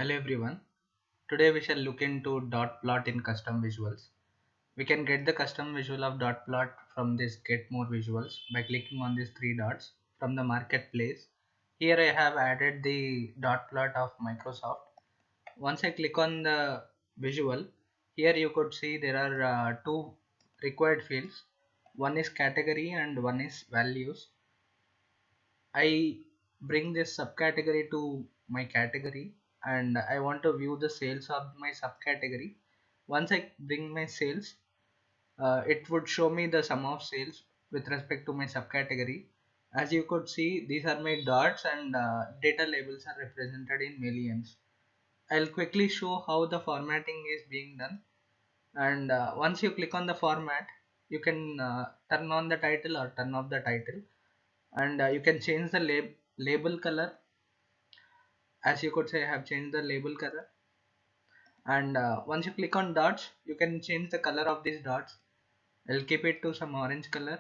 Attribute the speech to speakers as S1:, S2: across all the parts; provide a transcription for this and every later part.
S1: Hello everyone. Today we shall look into dot plot in custom visuals. We can get the custom visual of dot plot from this get more visuals by clicking on these three dots from the marketplace. Here I have added the dot plot of Microsoft. Once I click on the visual, here you could see there are two required fields. One is category and one is values. I bring this subcategory to my category and I want to view the sales of my subcategory. Once I bring my sales, it would show me the sum of sales with respect to my subcategory. As you could see, these are my dots and data labels are represented in millions. I'll quickly show how the formatting is being done. And once you click on the format, you can turn on the title or turn off the title, and you can change the label color. As you could say, I have changed the label color. And once you click on dots, you can change the color of these dots. I'll keep it to some orange color.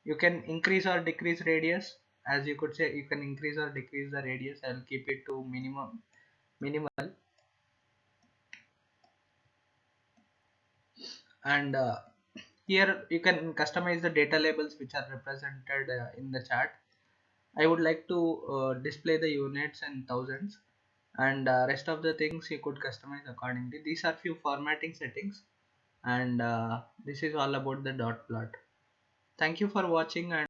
S1: You can increase or decrease radius. As you could say, you can increase or decrease the radius. I'll keep it to minimal. And here you can customize the data labels which are represented in the chart. I would like to display the units and thousands, and rest of the things you could customize accordingly. These are few formatting settings, and this is all about the dot plot. Thank you for watching, and